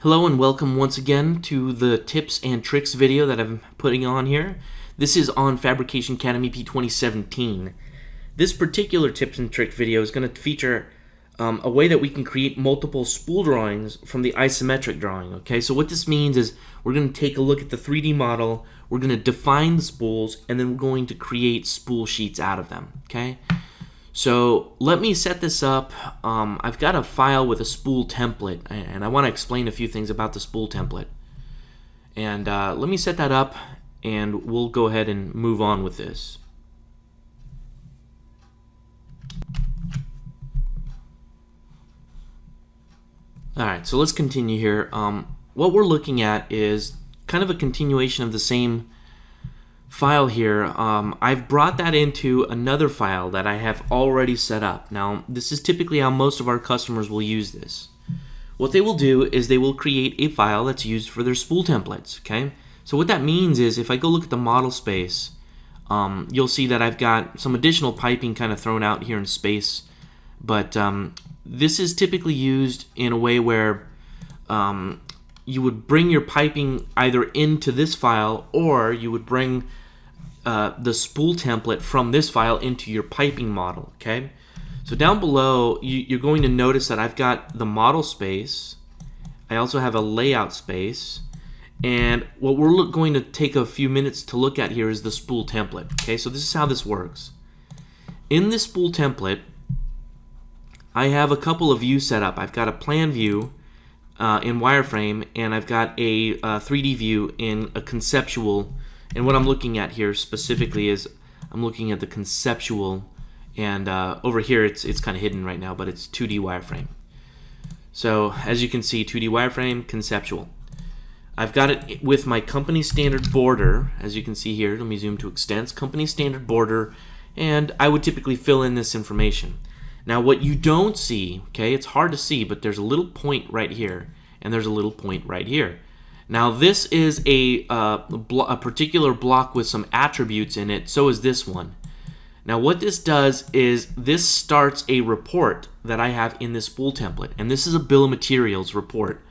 Hello and welcome once again to the tips and tricks video that I'm putting on here. This is on Fabrication CADmep 2017. This particular tips and trick video is going to feature a way that we can create multiple spool drawings from the isometric drawing. Okay, so what this means is we're going to take a look at the 3D model, we're going to define the spools, and then we're going to create spool sheets out of them. Okay. So let me set this up. I've got a file with a spool template, and I want to explain a few things about the spool template. And let me set that up, and we'll go ahead and move on with this. Alright, so let's continue here. What we're looking at is kind of a continuation of the same file here. I've brought that into another file that I have already set up. Now, this is typically how most of our customers will use this. What they will do is they will create a file that's used for their spool templates. Okay, so what that means is if I go look at the model space, you'll see that I've got some additional piping kind of thrown out here in space, but this is typically used in a way where you would bring your piping either into this file, or you would bring the spool template from this file into your piping model. Okay, so down below you're going to notice that I've got the model space, I also have a layout space, and what we're going to take a few minutes to look at here is the spool template. Okay, so this is how this works. In this spool template, I have a couple of views set up. I've got a plan view in wireframe, and I've got a 3D view in a conceptual. And what I'm looking at here specifically is I'm looking at the conceptual, and over here it's kind of hidden right now, but it's 2D wireframe. So as you can see, 2D wireframe, conceptual. I've got it with my company standard border, as you can see here. Let me zoom to extents, company standard border, and I would typically fill in this information. Now what you don't see, okay, it's hard to see, but there's a little point right here, and there's a little point right here. Now this is a particular block with some attributes in it, so is this one. Now what this does is this starts a report that I have in this spool template, and this is a bill of materials report.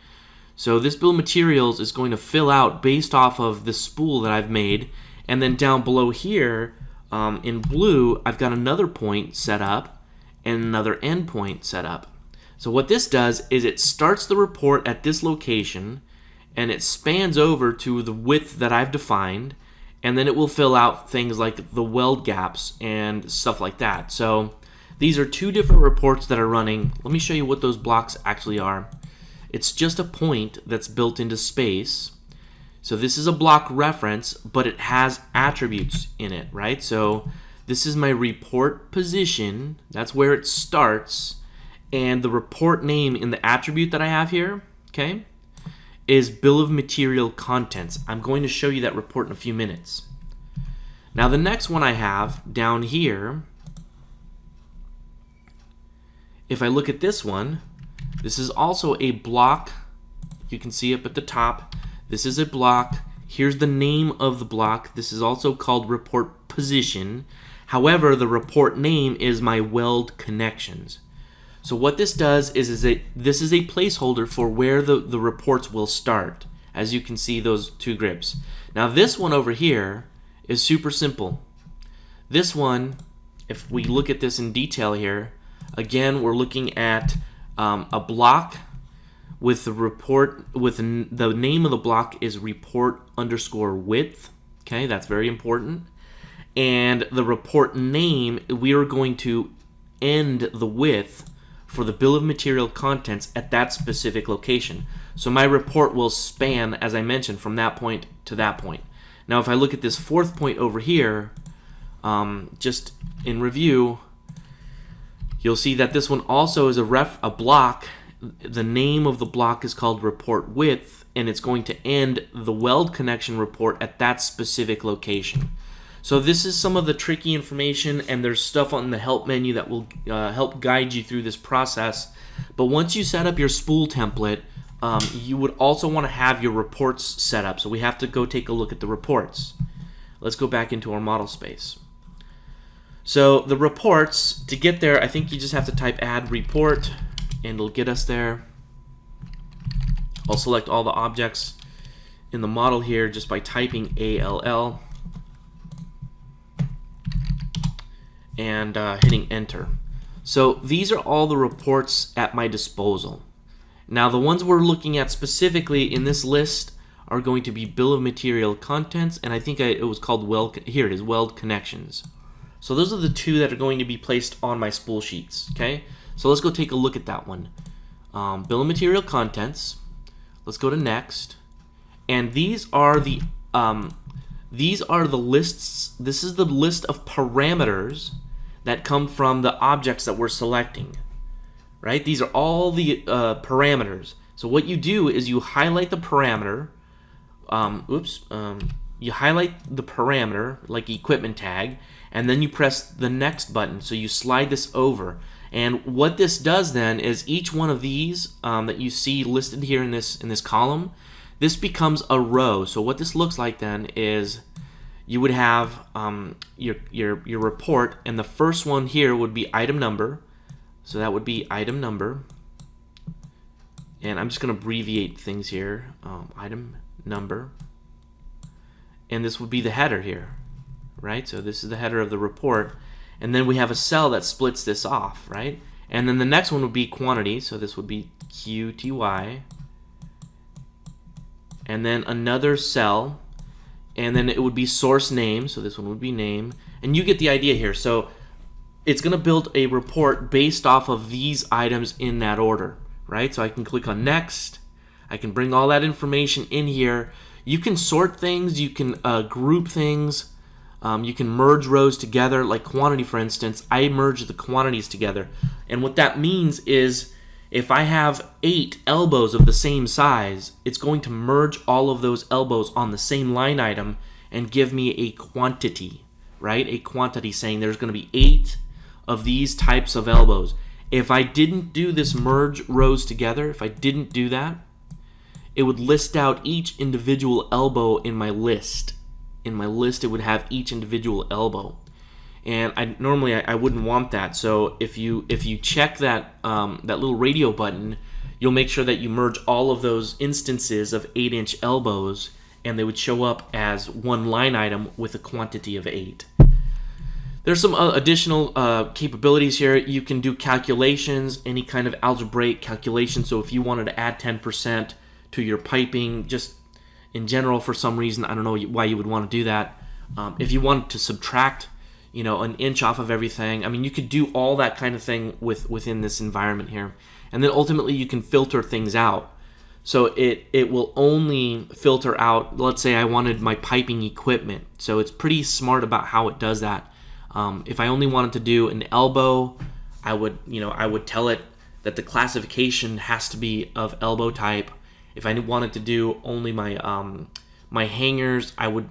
So this bill of materials is going to fill out based off of the spool that I've made, and then down below here in blue I've got another point set up and another endpoint set up. So what this does is it starts the report at this location, and it spans over to the width that I've defined, and then it will fill out things like the weld gaps and stuff like that. So these are two different reports that are running. Let me show you what those blocks actually are. It's just a point that's built into space. So this is a block reference, but it has attributes in it, right? So this is my report position, that's where it starts, and the report name in the attribute that I have here, okay, is bill of material contents. I'm going to show you that report in a few minutes. Now the next one I have down here, if I look at this one, this is also a block. You can see up at the top. This is a block. Here's the name of the block. This is also called report position. However, the report name is my weld connections. So what this does is this is a placeholder for where the reports will start. As you can see, those two grips. Now this one over here is super simple. This one, if we look at this in detail here, again we're looking at a block with the report, with the name of the block is report underscore width. Okay, that's very important. And the report name, we are going to end the width for the bill of material contents at that specific location. So my report will span, as I mentioned, from that point to that point. Now if I look at this fourth point over here, just in review, you'll see that this one also is a block. The name of the block is called report width, and it's going to end the weld connection report at that specific location. So this is some of the tricky information, and there's stuff on the help menu that will help guide you through this process. But once you set up your spool template, you would also want to have your reports set up. So we have to go take a look at the reports. Let's go back into our model space. So the reports, to get there, I think you just have to type add report, and it'll get us there. I'll select all the objects in the model here just by typing ALL and hitting enter. So these are all the reports at my disposal. Now the ones we're looking at specifically in this list are going to be bill of material contents, and I think it was called here it is, weld connections. So those are the two that are going to be placed on my spool sheets. Okay, so let's go take a look at that one. Bill of material contents. Let's go to next, and these are the lists. This is the list of parameters that come from the objects that we're selecting. Right? These are all the parameters. So what you do is you highlight the parameter. You highlight the parameter, like equipment tag, and then you press the next button. So you slide this over. And what this does then is each one of these that you see listed here in this column, this becomes a row. So what this looks like then is you would have your report, and the first one here would be item number. So that would be item number. And I'm just going to abbreviate things here. Item number. And this would be the header here, right? So this is the header of the report. And then we have a cell that splits this off, right? And then the next one would be quantity. So this would be QTY. And then another cell. And then it would be source name. So this one would be name. And you get the idea here. So it's going to build a report based off of these items in that order, right? So I can click on next. I can bring all that information in here. You can sort things. You can group things. You can merge rows together, like quantity, for instance. I merge the quantities together. And what that means is if I have 8 elbows of the same size, it's going to merge all of those elbows on the same line item and give me a quantity, right? A quantity saying there's going to be 8 of these types of elbows. If I didn't do this merge rows together, if I didn't do that, it would list out each individual elbow in my list. In my list, it would have each individual elbow, and normally I wouldn't want that. So if you check that that little radio button, you'll make sure that you merge all of those instances of 8-inch elbows, and they would show up as one line item with a quantity of 8. There's some additional capabilities here. You can do calculations, any kind of algebraic calculation. So if you wanted to add 10% to your piping, just in general, for some reason, I don't know why you would want to do that. If you wanted to subtract, an inch off of everything, I mean, you could do all that kind of thing within this environment here. And then ultimately, you can filter things out. So it will only filter out, let's say I wanted my piping equipment. So it's pretty smart about how it does that. If I only wanted to do an elbow, I would tell it that the classification has to be of elbow type. If I wanted to do only my my hangers, I would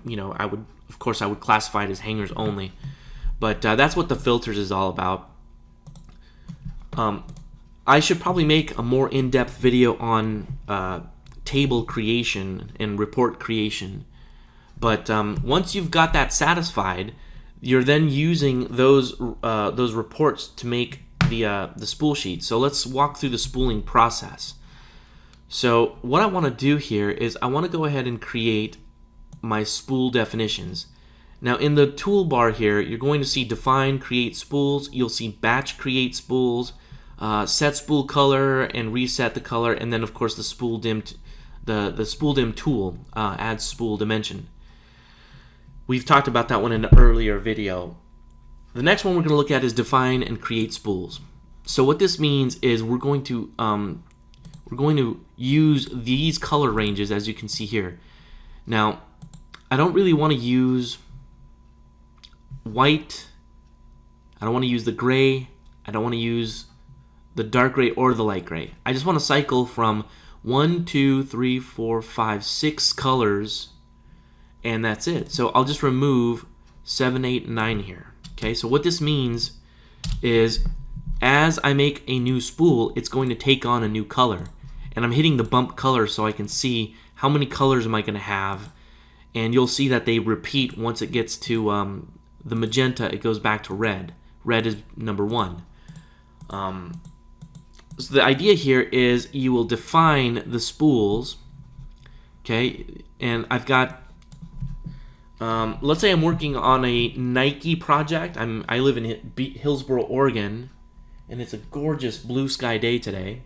classify it as hangers only. But that's what the filters is all about. I should probably make a more in-depth video on table creation and report creation. But once you've got that satisfied, you're then using those reports to make the spool sheet. So let's walk through the spooling process. So what I want to do here is I want to go ahead and create my spool definitions. Now in the toolbar here, you're going to see define, create spools. You'll see batch create spools, set spool color and reset the color, and then of course the spool dim, the spool dim tool adds spool dimension. We've talked about that one in an earlier video. The next one we're going to look at is define and create spools. So what this means is we're going to use these color ranges, as you can see here. Now, I don't really want to use white. I don't want to use the gray. I don't want to use the dark gray or the light gray. I just want to cycle from 1, 2, 3, 4, 5, 6 colors, and that's it. So I'll just remove 7, 8, and 9 here. Okay, so what this means is as I make a new spool, it's going to take on a new color. And I'm hitting the bump color so I can see how many colors am I going to have. And you'll see that they repeat once it gets to the magenta, it goes back to red. Red is number 1. So the idea here is you will define the spools, okay? And I've got, let's say I'm working on a Nike project. I live in Hillsboro, Oregon, and it's a gorgeous blue sky day today.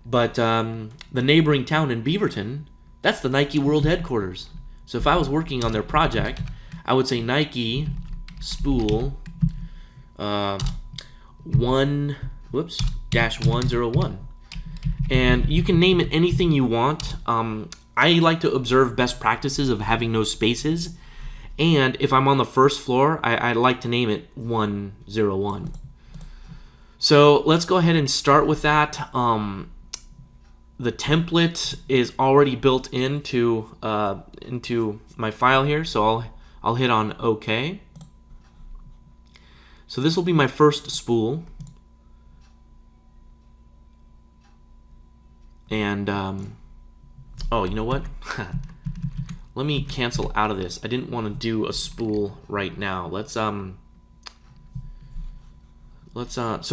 But the neighboring town in Beaverton, that's the Nike World Headquarters. So if I was working on their project, I would say Nike Spool -101. And you can name it anything you want. I like to observe best practices of having no spaces. And if I'm on the first floor, I like to name it 101. So let's go ahead and start with that. The template is already built into my file here, so I'll hit on OK. So this will be my first spool, and oh, you know what? Let me cancel out of this. I didn't want to do a spool right now. So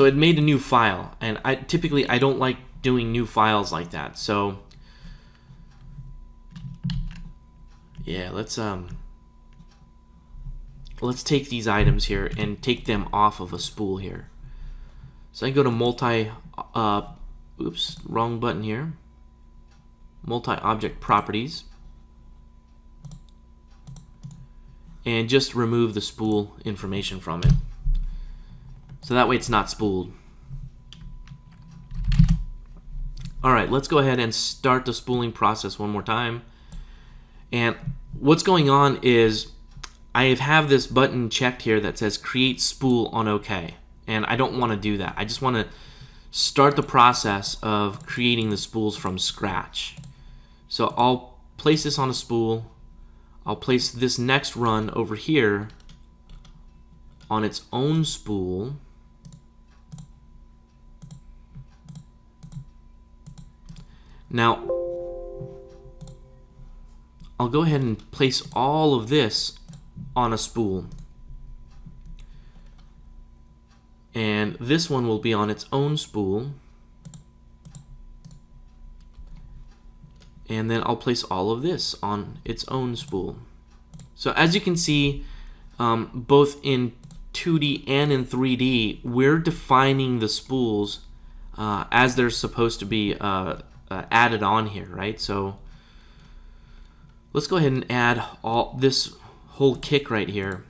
it made a new file, and typically I don't like doing new files like that. So yeah, let's take these items here and take them off of a spool here. So I go to wrong button here. Multi-object properties, and just remove the spool information from it. So that way it's not spooled. Alright, let's go ahead and start the spooling process one more time. And what's going on is I have this button checked here that says create spool on OK. And I don't want to do that. I just want to start the process of creating the spools from scratch. So I'll place this on a spool. I'll place this next run over here on its own spool. Now, I'll go ahead and place all of this on a spool. And this one will be on its own spool. And then I'll place all of this on its own spool. So as you can see, both in 2D and in 3D, we're defining the spools as they're supposed to be added on here, right? So let's go ahead and add all this whole kick right here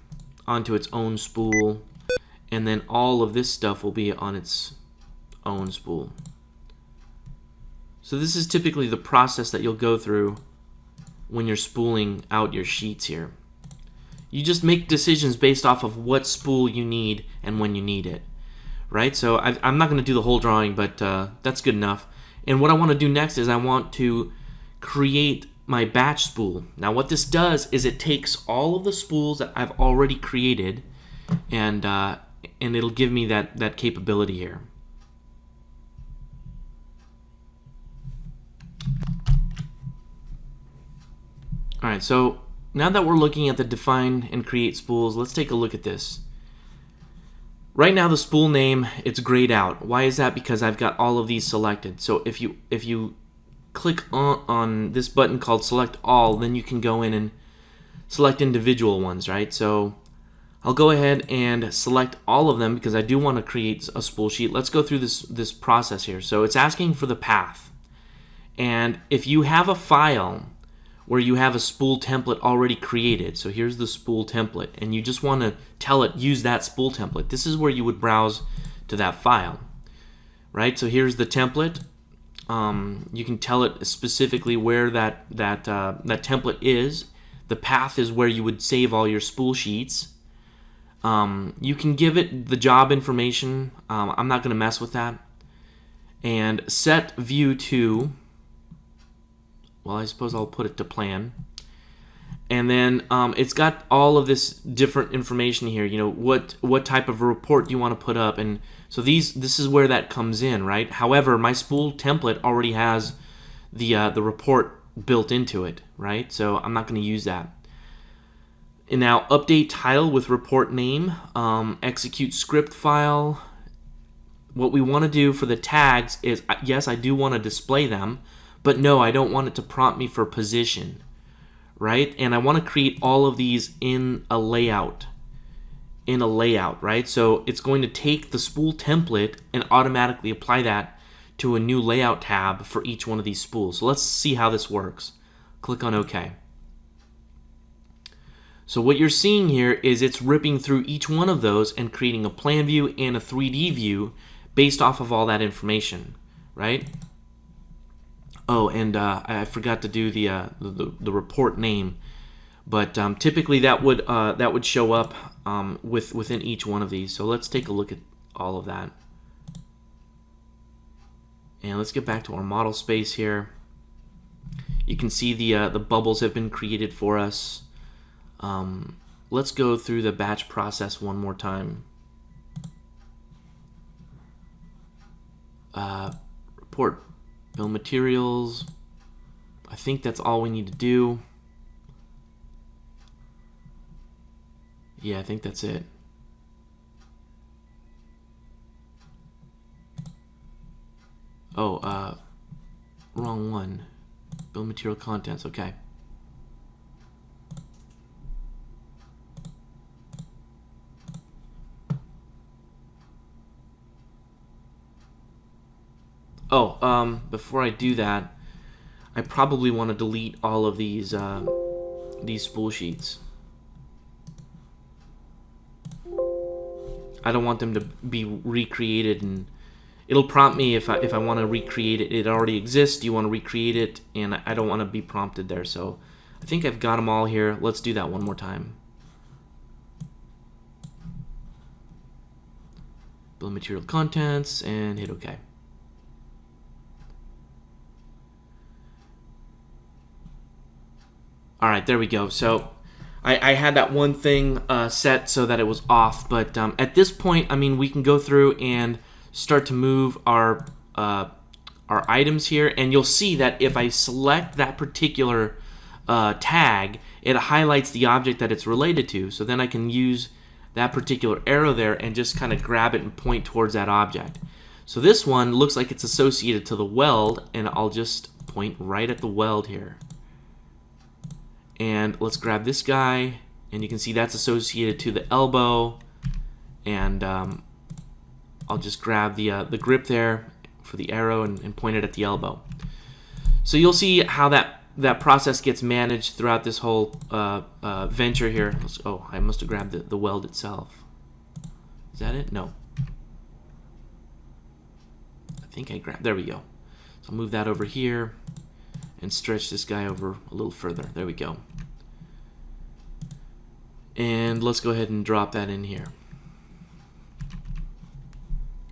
onto its own spool, and then all of this stuff will be on its own spool. So this is typically the process that you'll go through when you're spooling out your sheets here. You just make decisions based off of what spool you need and when you need it, right? So I'm not going to do the whole drawing, but that's good enough. And what I want to do next is I want to create my batch spool. Now what this does is it takes all of the spools that I've already created, and it'll give me that capability here. Alright, so now that we're looking at the define and create spools, let's take a look at this. Right now the spool name, it's grayed out. Why is that? Because I've got all of these selected. So if you click on this button called select all, then you can go in and select individual ones, right? So I'll go ahead and select all of them because I do want to create a spool sheet. Let's go through this process here. So it's asking for the path. And if you have a file where you have a spool template already created, so here's the spool template, and you just want to tell it use that spool template, this is where you would browse to that file, right? So here's the template. You can tell it specifically where that template is. The path is where you would save all your spool sheets. You can give it the job information. I'm not going to mess with that. And set view to, well, I suppose I'll put it to plan. And then it's got all of this different information here. You know, what type of report do you want to put up, and so this is where that comes in, right? However, my spool template already has the report built into it, right? So I'm not going to use that. And now update title with report name, execute script file, what we want to do for the tags is, yes, I do want to display them, but no, I don't want it to prompt me for position, right? And I want to create all of these in a layout, right? So it's going to take the spool template and automatically apply that to a new layout tab for each one of these spools. So let's see how this works. Click on OK. So what you're seeing here is it's ripping through each one of those and creating a plan view and a 3D view based off of all that information, right? Oh, and I forgot to do the report name, but typically that would show up within each one of these. So let's take a look at all of that, and let's get back to our model space here. You can see the bubbles have been created for us. Let's go through the batch process one more time. Report bill of materials. I think that's all we need to do. Yeah, I think that's it. Oh, wrong one. Bill of material contents, okay. Oh, before I do that, I probably want to delete all of these spool sheets. I don't want them to be recreated, and it'll prompt me if I want to recreate it. It already exists. Do you want to recreate it? And I don't want to be prompted there. So I think I've got them all here. Let's do that one more time. Bill of material contents and hit OK. All right, there we go. So I had that one thing set so that it was off, but at this point, I mean, we can go through and start to move our items here, and you'll see that if I select that particular tag, it highlights the object that it's related to. So then I can use that particular arrow there and just kind of grab it and point towards that object. So this one looks like it's associated to the weld, and I'll just point right at the weld here. And let's grab this guy, and you can see that's associated to the elbow, and I'll just grab the grip there for the arrow and point it at the elbow. So you'll see how that process gets managed throughout this whole venture here. Oh, I must have grabbed the weld itself. Is that it? No. I think I grabbed, there we go. So I'll move that over here and stretch this guy over a little further. There we go. And let's go ahead and drop that in here.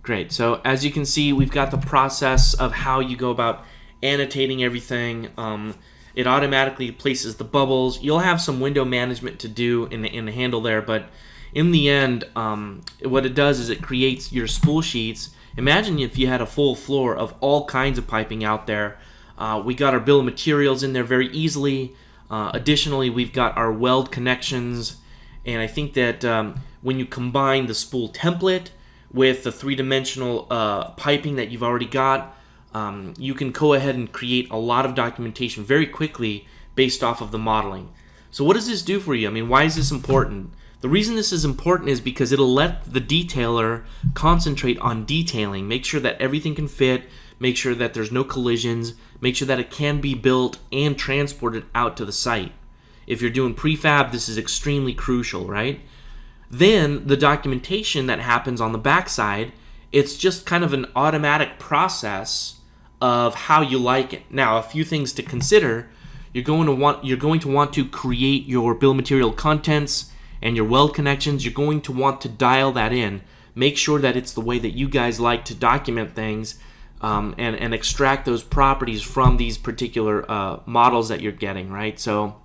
Great. So as you can see, we've got the process of how you go about annotating everything. It automatically places the bubbles. You'll have some window management to do in the handle there, but in the end, what it does is it creates your spool sheets. Imagine if you had a full floor of all kinds of piping out there. We got our bill of materials in there very easily. Additionally, we've got our weld connections, and I think that when you combine the spool template with the three-dimensional piping that you've already got, you can go ahead and create a lot of documentation very quickly based off of the modeling. So what does this do for you? I mean, why is this important? The reason this is important is because it'll let the detailer concentrate on detailing, make sure that everything can fit, make sure that there's no collisions, make sure that it can be built and transported out to the site. If you're doing prefab, this is extremely crucial, right? Then the documentation that happens on the backside, it's just kind of an automatic process of how you like it. Now, a few things to consider. You're going to want to create your bill of material contents and your weld connections. You're going to want to dial that in. Make sure that it's the way that you guys like to document things, and extract those properties from these particular models that you're getting, right? So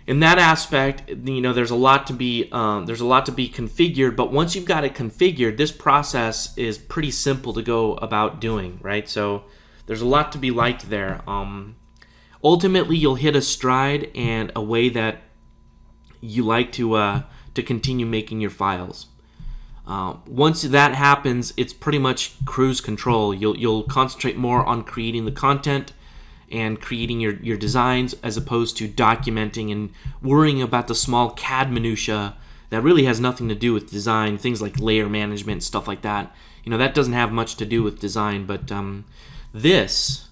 in that aspect, there's a lot to be configured, but once you've got it configured, this process is pretty simple to go about doing, right? So there's a lot to be liked there. Ultimately, you'll hit a stride and a way that you like to continue making your files. Once that happens, it's pretty much cruise control. You'll concentrate more on creating the content and creating your designs, as opposed to documenting and worrying about the small CAD minutia that really has nothing to do with design. Things like layer management, stuff like that. That doesn't have much to do with design, but this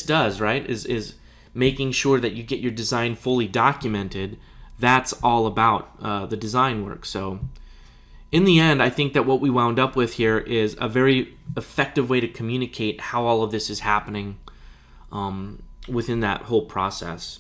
does, right? Is making sure that you get your design fully documented. That's all about the design work. So in the end, I think that what we wound up with here is a very effective way to communicate how all of this is happening within that whole process.